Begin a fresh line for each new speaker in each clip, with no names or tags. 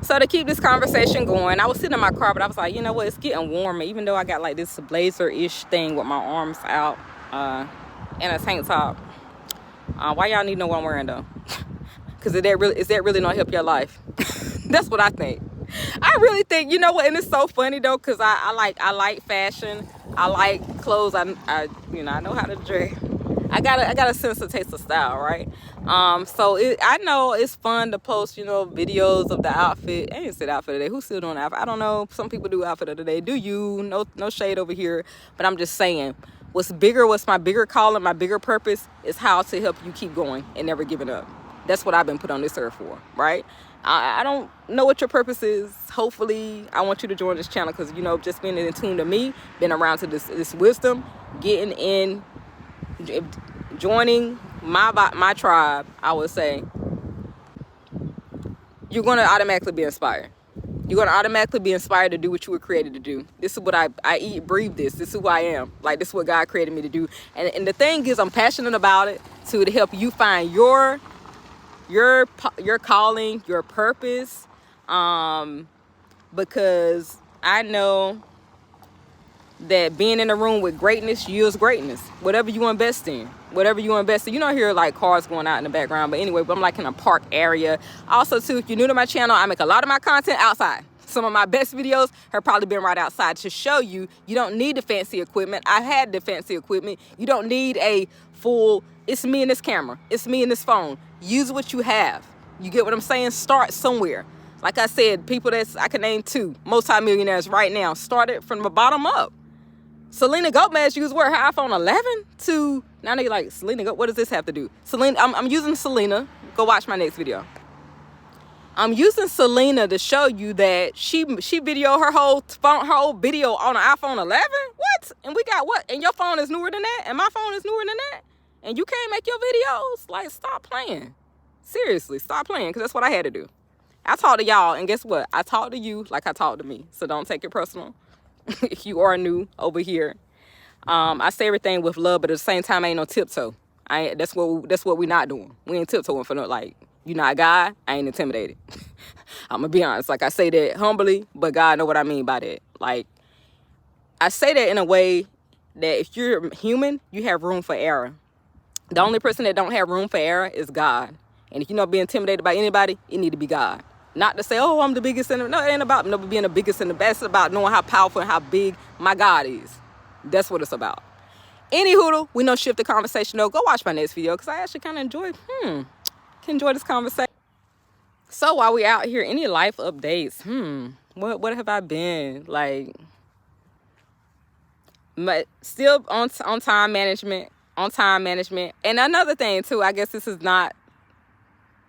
So to keep this conversation going, I was sitting in my car, but I was like, you know what, it's getting warmer, even though I got like this blazer-ish thing with my arms out and a tank top. Why y'all need to know what I'm wearing though? Because is that really not help your life? That's what I think. I really think, you know what, and it's so funny though, because I like fashion. I like clothes. I know how to dress. I got a sense of taste of style, right? So I know it's fun to post, videos of the outfit. I ain't said outfit of the day. Who's still doing outfit? I don't know. Some people do outfit of the day. Do you? No shade over here. But I'm just saying, what's my bigger calling, my bigger purpose is how to help you keep going and never giving up. That's what I've been put on this earth for, right? I don't know what your purpose is. Hopefully, I want you to join this channel because, just being in tune to me, being around to this wisdom, getting in, joining my tribe, I would say, you're going to automatically be inspired. You're going to automatically be inspired to do what you were created to do. This is what I eat, breathe this. This is who I am. Like, this is what God created me to do. And the thing is, I'm passionate about it to help you find your calling, your purpose, because I know that being in a room with greatness yields greatness. Whatever you invest in, you don't hear like cars going out in the background, but anyway, I'm like in a park area. Also too, if you're new to my channel, I make a lot of my content outside. Some of my best videos have probably been right outside to show you don't need the fancy equipment. I've had the fancy equipment. You don't need a full, it's me and this camera, it's me and this phone. Use what you have. You get what I'm saying? Start somewhere. Like I said, people I can name 2 multimillionaires right now started from the bottom up. Selena Gomez used her iPhone 11 to, now you're like, Selena, what does this have to do? Selena, I'm using Selena. Go watch my next video. I'm using Selena to show you that she videoed her whole video on an iPhone 11. What? And we got what? And your phone is newer than that? And my phone is newer than that? And you can't make your videos? Like, stop playing. Seriously, stop playing, because that's what I had to do. I talk to y'all, and guess what? I talk to you like I talk to me. So don't take it personal. If you are new over here, I say everything with love, but at the same time, I ain't no tiptoe. That's what we not doing. We ain't tiptoeing for no, like, you not a guy, I ain't intimidated. I'm gonna be honest. Like, I say that humbly, but God know what I mean by that. Like, I say that in a way that if you're human, you have room for error. The only person that don't have room for error is God. And if you're not being intimidated by anybody, it need to be God. Not to say, oh, I'm the biggest and no, it ain't about being the biggest and the best. It's about knowing how powerful and how big my God is. That's what it's about. Anywho, we know shift the conversation though. Go watch my next video because I actually kind of enjoy this conversation. So while we out here, any life updates? What have I been like? But still on time management. And another thing too, I guess this is not.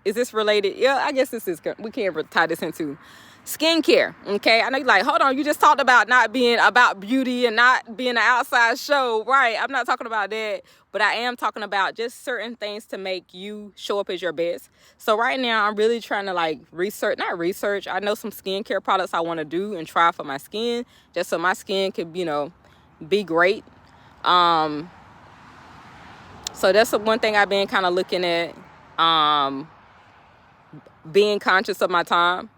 Is this related? Yeah, I guess this is. We can't tie this into skincare. Okay, I know you're like, hold on, you just talked about not being about beauty and not being an outside show, right? I'm not talking about that, but I am talking about just certain things to make you show up as your best. So right now, I'm really trying to like not research. I know some skincare products I want to do and try for my skin, just so my skin could, be great. So that's one thing I've been kind of looking at. Being conscious of my time.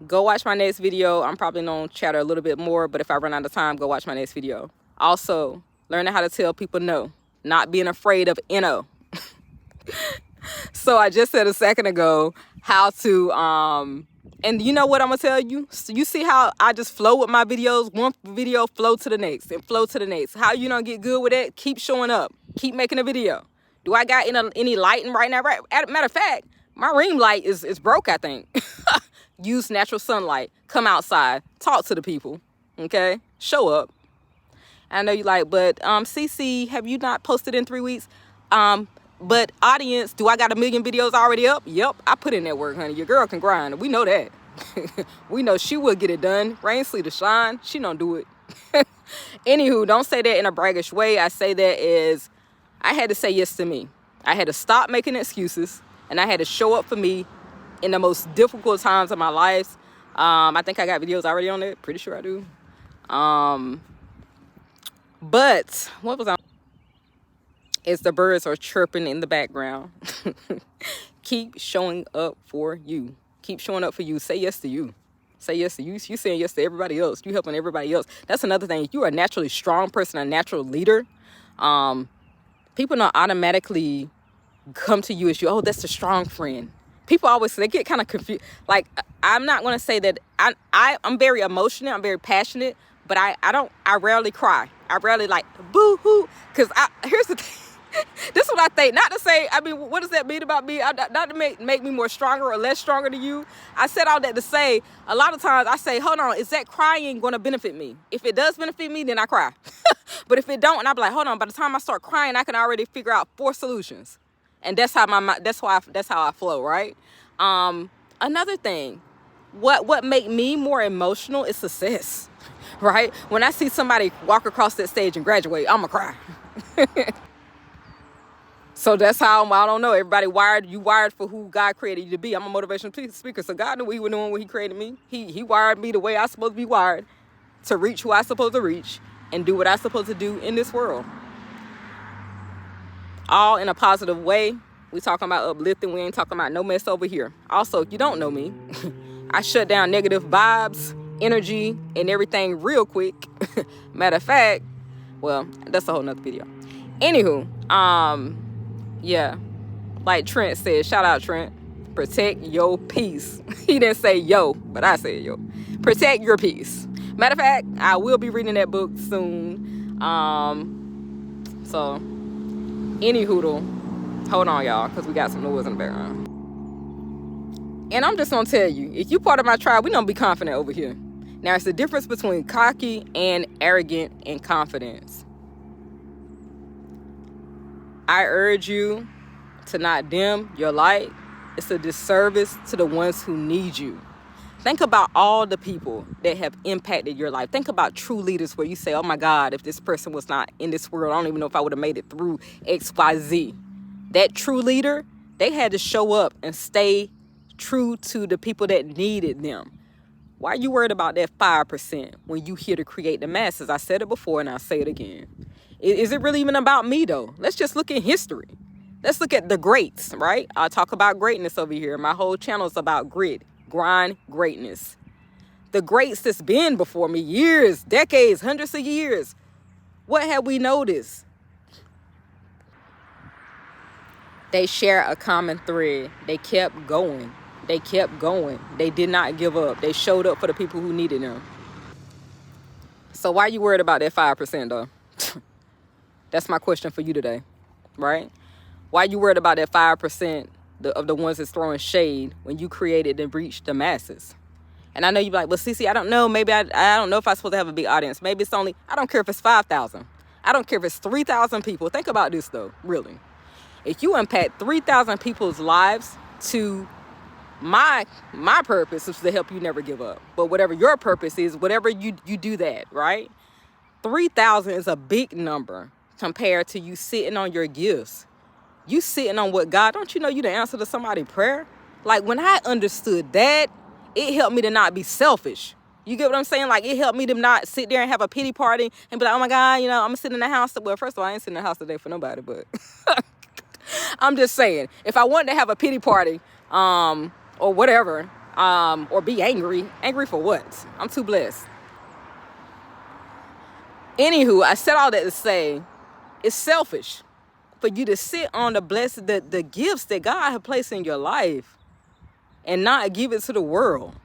Go watch my next video. I'm probably going to chatter a little bit more, but if I run out of time, go watch my next video. Also, learning how to tell people no. Not being afraid of NO. So I just said a second ago how to, and you know what I'm going to tell you? So you see how I just flow with my videos? One video, flow to the next and flow to the next. How you don't get good with it? Keep showing up. Keep making a video. Do I got any lighting right now? Right. Matter of fact, my ring light is broke, I think. Use natural sunlight. Come outside. Talk to the people. Okay? Show up. I know you like, but CC, have you not posted in 3 weeks? But audience, do I got 1 million videos already up? Yep, I put in that work, honey. Your girl can grind. We know that. We know she will get it done. Rain, sleet, or shine. She don't do it. Anywho, don't say that in a braggish way. I say that as I had to say yes to me. I had to stop making excuses, and I had to show up for me in the most difficult times of my life. I think I got videos already on it. Pretty sure I do. But what was I? It's the birds are chirping in the background. Keep showing up for you. Keep showing up for you. Say yes to you. Say yes to you. You saying yes to everybody else. You helping everybody else. That's another thing. If you are a naturally strong person, a natural leader, people don't automatically come to you as you, oh, that's a strong friend. People always, they get kind of confused. Like, I'm not going to say that I'm very emotional. I'm very passionate, but I rarely cry. I rarely like boo-hoo. Because here's the thing. This is what I think. Not to say, I mean, what does that mean about me? Not to make me more stronger or less stronger to you. I said all that to say, a lot of times I say, hold on, is that crying going to benefit me? If it does benefit me, then I cry. But if it don't, and I'm like, hold on, by the time I start crying, I can already figure out 4 solutions. And that's how that's how I flow, right? Another thing, what make me more emotional is success, right? When I see somebody walk across that stage and graduate, I'm going to cry. So that's how, I don't know, everybody wired for who God created you to be. I'm a motivational speaker, so God knew what he was doing when he created me. He wired me the way I'm supposed to be wired to reach who I'm supposed to reach and do what I'm supposed to do in this world. All in a positive way. We talking about uplifting. We ain't talking about no mess over here. Also, if you don't know me, I shut down negative vibes, energy, and everything real quick. Matter of fact, well, that's a whole nother video. Anywho, yeah, like Trent said, shout out Trent, protect your peace. He didn't say yo, but I said yo. Protect your peace. Matter of fact, I will be reading that book soon. So, any hoodle, hold on, y'all, because we got some noise in the background. And I'm just going to tell you, if you part of my tribe, we don't be confident over here. Now, it's the difference between cocky and arrogant and confidence. I urge you to not dim your light. It's a disservice to the ones who need you. Think about all the people that have impacted your life. Think about true leaders where you say, oh my God, if this person was not in this world, I don't even know if I would have made it through XYZ. That true leader, they had to show up and stay true to the people that needed them. Why are you worried about that 5% when you here to create the masses? I said it before and I'll say it again. Is it really even about me though? Let's just look at history. Let's look at the greats, right? I talk about greatness over here. My whole channel is about grit, grind, greatness. The greats that's been before me, years, decades, hundreds of years. What have we noticed? They share a common thread. They kept going. They kept going. They did not give up. They showed up for the people who needed them. So why are you worried about that 5% though? That's my question for you today, right? Why are you worried about that 5% of the ones that's throwing shade when you created and reached the masses? And I know you're like, well, Cece, I don't know. Maybe I don't know if I'm supposed to have a big audience. Maybe it's only, I don't care if it's 5,000. I don't care if it's 3,000 people. Think about this though, really. If you impact 3,000 people's lives to my purpose is to help you never give up. But whatever your purpose is, whatever you do that, right? 3,000 is a big number compared to you sitting on your gifts. You sitting on what God, don't you know you the answer to somebody's prayer? Like when I understood that, it helped me to not be selfish. You get what I'm saying? Like it helped me to not sit there and have a pity party and be like, oh my God, you know, I'm sitting in the house. Well, first of all, I ain't sitting in the house today for nobody, but I'm just saying, if I wanted to have a pity party, or whatever, or be angry for what? I'm too blessed. Anywho, I said all that to say, it's selfish for you to sit on the gifts that God has placed in your life and not give it to the world.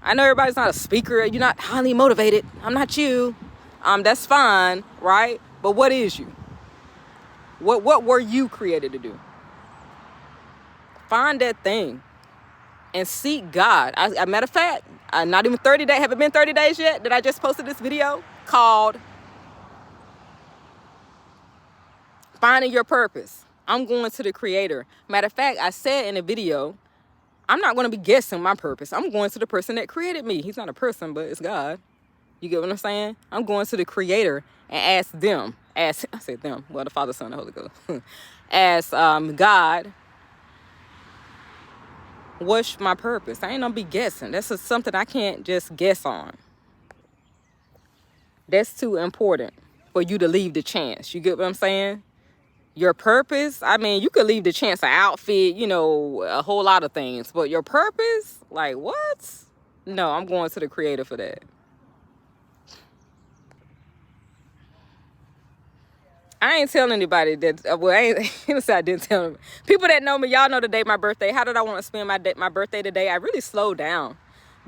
I know everybody's not a speaker. You're not highly motivated. I'm not you. That's fine, right? But what is you? What were you created to do? Find that thing and seek God. As a matter of fact, not even 30 days. Haven't been 30 days yet that I just posted this video called Finding Your Purpose. I'm going to the Creator. Matter of fact, I said in the video, I'm not going to be guessing my purpose. I'm going to the person that created me. He's not a person, but it's God. You get what I'm saying? I'm going to the Creator and ask them. I said them. Well, the Father, Son, and Holy Ghost. Ask God, what's my purpose? I ain't gonna be guessing. That's just something I can't just guess on. That's too important for you to leave the chance. You get what I'm saying? Your purpose, I mean, you could leave the chance of outfit, you know, a whole lot of things. But your purpose, like, what? No, I'm going to the creator for that. I ain't telling anybody that. Well, I ain't I didn't tell them. People that know me, y'all know the day my birthday. How did I want to spend my birthday today? I really slowed down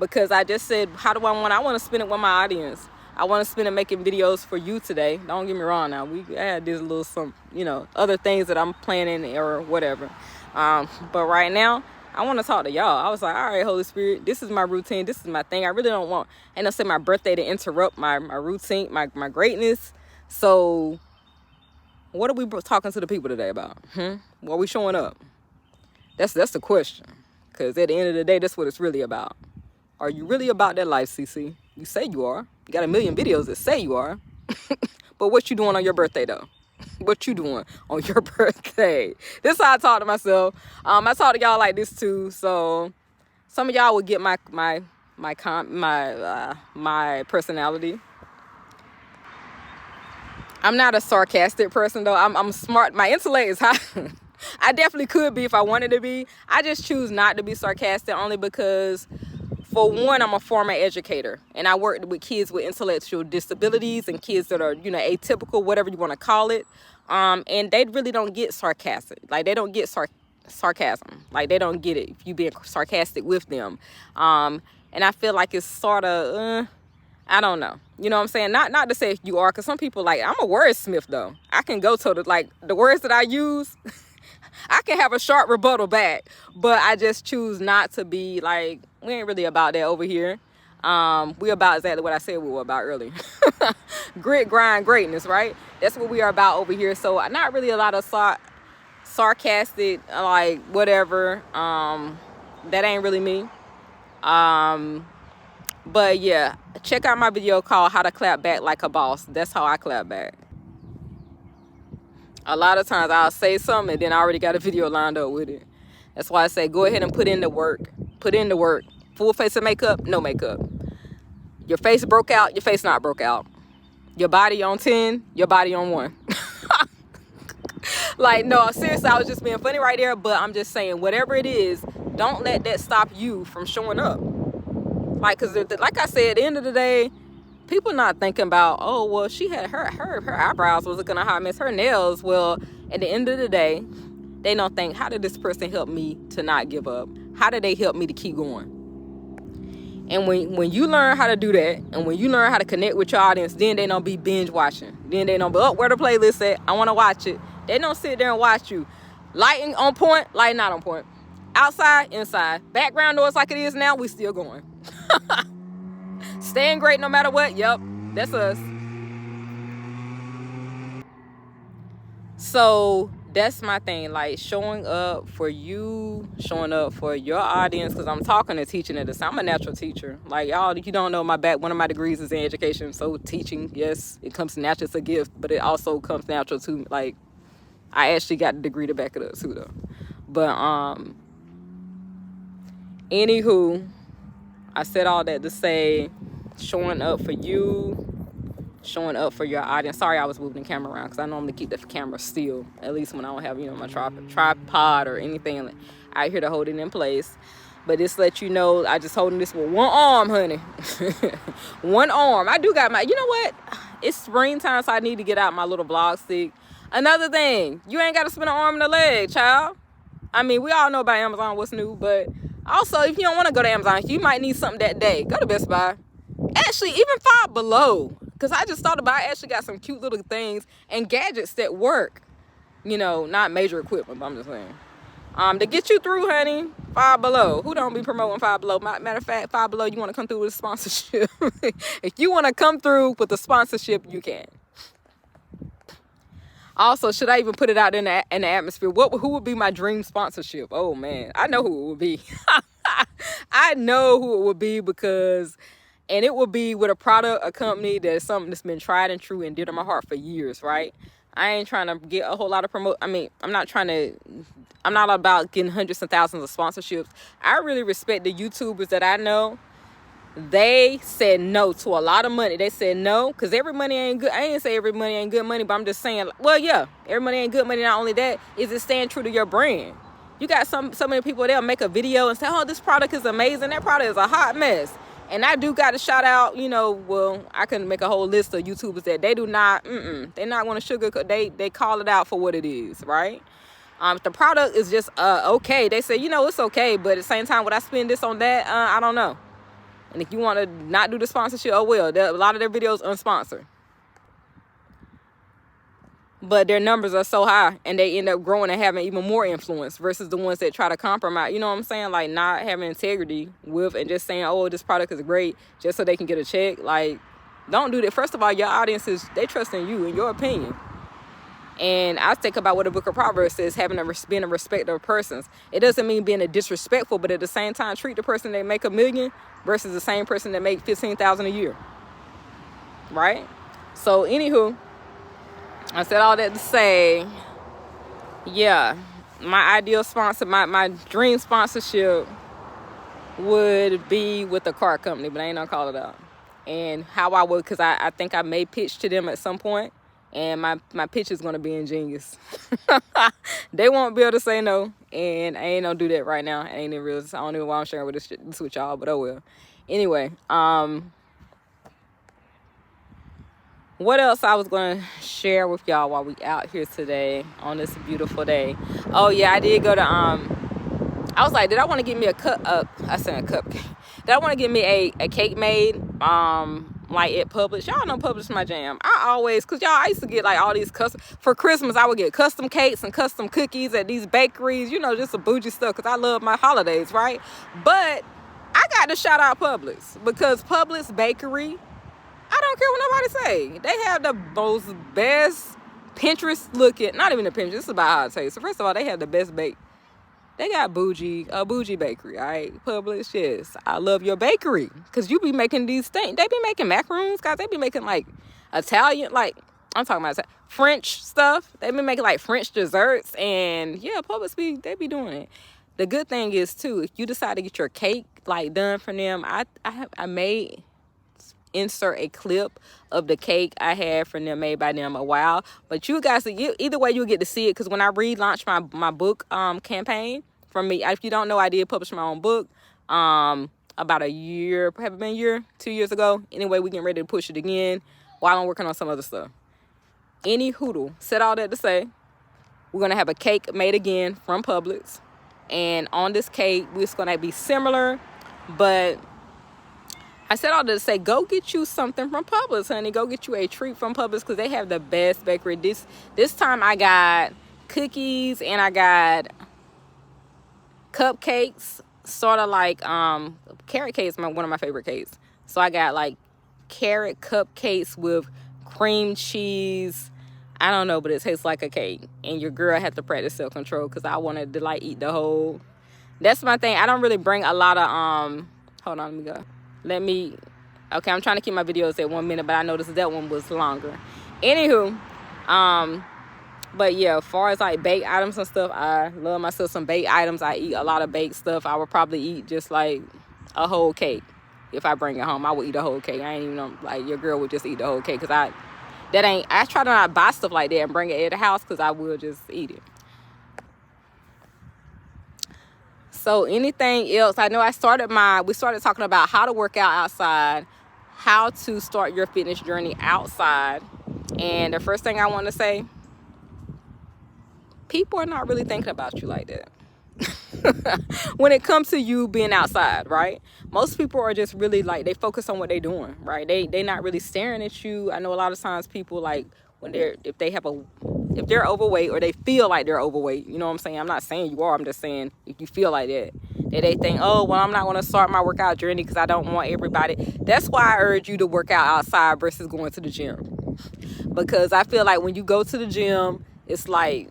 because I just said, how do I want to spend it with my audience? I want to spend it making videos for you today. Don't get me wrong. Now I had this little some, you know, other things that I'm planning or whatever. But right now, I want to talk to y'all. I was like, all right, Holy Spirit, this is my routine. This is my thing. I really don't want, and I said my birthday to interrupt my routine, my greatness. So what are we talking to the people today about? What are we showing up? That's the question. Because at the end of the day, that's what it's really about. Are you really about that life, CC? You say you are. You got a million videos that say you are. But what you doing on your birthday, though? What you doing on your birthday? This is how I talk to myself. I talk to y'all like this, too. So some of y'all will get my personality. I'm not a sarcastic person, though. I'm smart. My intellect is high. I definitely could be if I wanted to be. I just choose not to be sarcastic only because, for one, I'm a former educator. And I work with kids with intellectual disabilities and kids that are, you know, atypical, whatever you want to call it. And they really don't get sarcastic. Like, they don't get sarcasm. Like, they don't get it if you being sarcastic with them. And I feel like it's sort of... I don't know. You know what I'm saying? Not to say if you are, because some people, like, I'm a wordsmith, though. I can go to the words that I use, I can have a sharp rebuttal back, but I just choose not to be, like, we ain't really about that over here. We about exactly what I said we were about earlier. Grit, grind, greatness, right? That's what we are about over here. So not really a lot of sarcastic, like, whatever. That ain't really me. But yeah, check out my video called How to Clap Back Like a Boss. That's how I clap back. A lot of times I'll say something and then I already got a video lined up with it. That's why I say go ahead and put in the work. Put in the work. Full face of makeup, no makeup. Your face broke out, your face not broke out. Your body on 10, your body on 1. Like, no, seriously, I was just being funny right there. But I'm just saying, whatever it is, don't let that stop you from showing up. Like, because like I said, at the end of the day, people not thinking about, oh, well, she had her eyebrows was looking a hot mess, her nails. Well, at the end of the day, they don't think, how did this person help me to not give up? How did they help me to keep going? And when you learn how to do that, and when you learn how to connect with your audience, then they don't be binge watching. Then they don't be, oh, where the playlist at? I want to watch it. They don't sit there and watch you. Lighting on point, lighting not on point. Outside, inside. Background noise like it is now, we still going. Staying great no matter what. Yep, that's us. So that's my thing, like showing up for you, showing up for your audience, because I'm talking and teaching at this. I'm a natural teacher. Like, y'all, you don't know one of my degrees is in education. So teaching, yes, it comes natural, it's a gift, but it also comes natural too. Like, I actually got the degree to back it up too, though. But anywho, I said all that to say, showing up for you, showing up for your audience. Sorry, I was moving the camera around because I normally keep the camera still, at least when I don't have, you know, my tripod or anything out here to hold it in place. But this let you know, I just holding this with one arm, honey. One arm. I do got you know what? It's springtime, so I need to get out my little vlog stick. Another thing, you ain't got to spend an arm and a leg, child. I mean, we all know about Amazon, what's new, but also, if you don't want to go to Amazon, you might need something that day, go to Best Buy. Actually, even Five Below, because I just thought about it, I actually got some cute little things and gadgets that work. You know, not major equipment, but I'm just saying. To get you through, honey, Five Below. Who don't be promoting Five Below? Matter of fact, Five Below, you want to come through with a sponsorship. If you want to come through with a sponsorship, you can. Also, should I even put it out in the atmosphere? Who would be my dream sponsorship? Oh, man. I know who it would be. I know who it would be because... And it would be with a product, a company that is something that's been tried and true and dear to my heart for years, right? I ain't trying to get a whole lot of I'm not about getting hundreds and thousands of sponsorships. I really respect the YouTubers that I know They said no to a lot of money. They said no, because every money ain't good. I ain't say every money ain't good money, but I'm just saying, well, yeah, every money ain't good money. Not only that, is it staying true to your brand? You got so many people, they'll make a video and say, oh, this product is amazing. That product is a hot mess. And I do got to shout out, well, I can make a whole list of YouTubers that they do not, they're not going to sugarcoat. They call it out for what it is, right? If the product is just okay, they say, it's okay, but at the same time, would I spend this on that? I don't know. And if you want to not do the sponsorship, oh well. A lot of their videos unsponsored. But their numbers are so high, and they end up growing and having even more influence versus the ones that try to compromise. You know what I'm saying? Like, not having integrity with and just saying, oh, this product is great just so they can get a check. Like, don't do that. First of all, your audience they trust in you and your opinion. And I think about what the book of Proverbs says, being a respecter of persons. It doesn't mean being a disrespectful, but at the same time, treat the person that make $1 million versus the same person that make $15,000 a year. Right? So, anywho, I said all that to say, yeah, my ideal sponsor, my dream sponsorship would be with a car company, but I ain't gonna call it out. And how I would, because I think I may pitch to them at some point, and my pitch is gonna be ingenious. They won't be able to say no, and I ain't gonna do that right now. I don't know why I'm sharing this with y'all, but oh well. Anyway, what else I was going to share with y'all while we out here today on this beautiful day? Oh, yeah, I did go to, I was like, did I want to get me a cupcake? Did I want to get me a cake made, like at Publix? Y'all know Publix my jam. I used to get like all these for Christmas, I would get custom cakes and custom cookies at these bakeries, just some bougie stuff, because I love my holidays, right? But I got to shout out Publix, because Publix Bakery, I don't care what nobody say. They have the most best Pinterest looking, not even a Pinterest, this is about how it tastes. So first of all, they have the best bake. They got a bougie bakery, all right? Publix, yes. I love your bakery, because you be making these things. They be making macaroons, guys. They be making like Italian, like, I'm talking about French stuff. They be making like French desserts, and yeah, Publix, they be doing it. The good thing is too, if you decide to get your cake like done from them, I made insert a clip of the cake I had from them, made by them a while. But you guys, either way, you'll get to see it, because when I relaunched my book campaign from me, if you don't know, I did publish my own book about a year, perhaps been a year, 2 years ago. Anyway, we getting ready to push it again while I'm working on some other stuff. Any hoodle, said all that to say, we're gonna have a cake made again from Publix, and on this cake, it's gonna be similar, but I said all that to say, go get you something from Publix, honey. Go get you a treat from Publix, because they have the best bakery. This time I got cookies and I got cupcakes, sort of like carrot cakes, one of my favorite cakes. So I got like carrot cupcakes with cream cheese. I don't know, but it tastes like a cake. And your girl had to practice self-control, because I wanted to like eat the whole. That's my thing. I don't really bring a lot of hold on, let me go. Okay, I'm trying to keep my videos at 1 minute, but I noticed that one was longer. Anywho, but yeah, as far as like baked items and stuff, I love myself some baked items. I eat a lot of baked stuff. I would probably eat just like a whole cake. If I bring it home, I would eat a whole cake. I ain't even know, like, your girl would just eat the whole cake, because I try to not buy stuff like that and bring it at the house, because I will just eat it. So anything else? I know we started talking about how to work out outside, how to start your fitness journey outside. And the first thing I want to say, people are not really thinking about you like that. When it comes to you being outside, right? Most people are just really like, they focus on what they're doing, right? They not really staring at you. I know a lot of times people, like, if they're overweight, or they feel like they're overweight, you know what I'm saying? I'm not saying you are, I'm just saying if you feel like that they think, oh, well, I'm not going to start my workout journey because I don't want everybody. That's why I urge you to work out outside versus going to the gym. Because I feel like when you go to the gym, it's like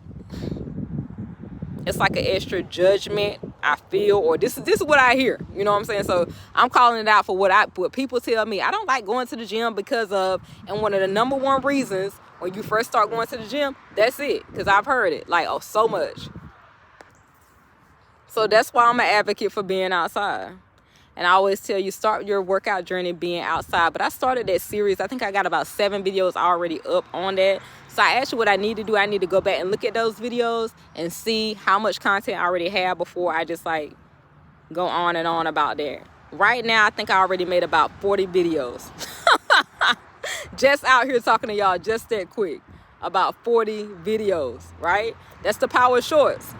an extra judgment, I feel, or this is what I hear, you know what I'm saying? So I'm calling it out for what people tell me. I don't like going to the gym because of, and one of the number one reasons when you first start going to the gym, that's it, because I've heard it like, oh, so much. So that's why I'm an advocate for being outside. And I always tell you, start your workout journey being outside. But I started that series. I think I got about 7 videos already up on that. So I asked you what I need to do. I need to go back and look at those videos and see how much content I already have before I just like go on and on about that. Right now, I think I already made about 40 videos. Just out here talking to y'all just that quick. About 40 videos, right? That's the power of shorts.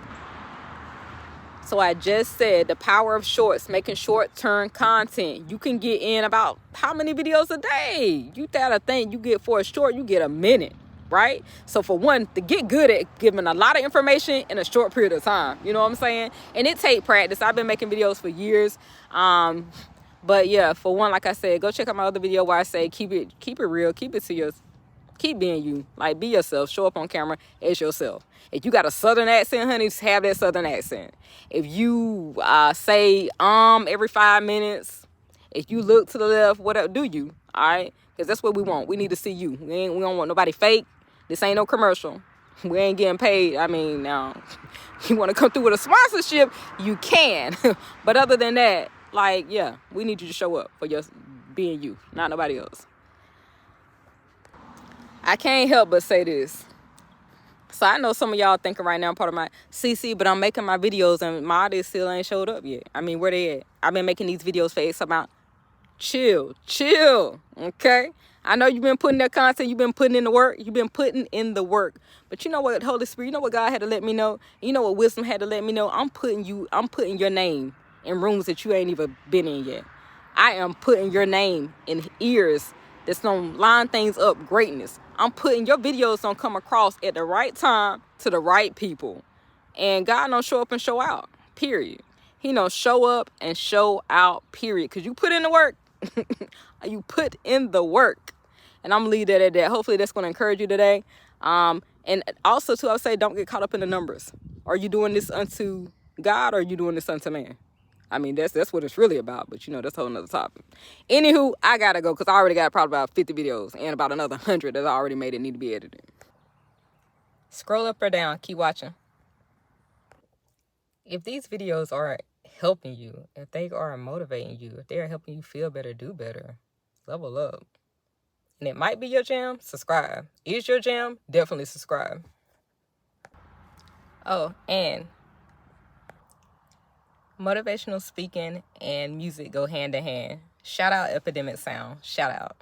So I just said the power of shorts, making short-term content. You can get in about how many videos a day? You gotta think, you get for a short, you get a minute, right? So for one, to get good at giving a lot of information in a short period of time, you know what I'm saying? And it take practice. I've been making videos for years. But yeah, for one, like I said, go check out my other video where I say keep it real, keep being you. Like, be yourself. Show up on camera as yourself. If you got a southern accent, honey, just have that southern accent. If you say every 5 minutes, if you look to the left, whatever, do you? All right? Because that's what we want. We need to see you. We don't want nobody fake. This ain't no commercial. We ain't getting paid. I mean, now, you want to come through with a sponsorship, you can. But other than that, like, yeah, we need you to show up for your being you, not nobody else. I can't help but say this. So I know some of y'all thinking right now, I'm part of my CC, but I'm making my videos and my audience still ain't showed up yet. I mean, where they at? I've been making these videos for X amount. Chill, okay? I know you've been putting that content, you've been putting in the work, But you know what, Holy Spirit, you know what God had to let me know? You know what wisdom had to let me know? I'm putting your name in rooms that you ain't even been in yet. I am putting your name in ears that's gonna line things up greatness. I'm putting your videos gonna come across at the right time to the right people. And God don't show up and show out, period. He don't show up and show out, period. Because you put in the work. You put in the work. And I'm gonna leave that at that. Hopefully that's gonna encourage you today. And also too, I would say don't get caught up in the numbers. Are you doing this unto God or are you doing this unto man? I mean, that's what it's really about, but you know, that's a whole nother topic. Anywho, I gotta go because I already got probably about 50 videos and about another 100 that I already made that need to be edited. Scroll up or down, keep watching. If these videos are helping you, if they are motivating you, if they're helping you feel better, do better, level up. And it might be your jam, subscribe. Is your jam? Definitely subscribe. Oh, and motivational speaking and music go hand in hand. Shout out Epidemic Sound. Shout out.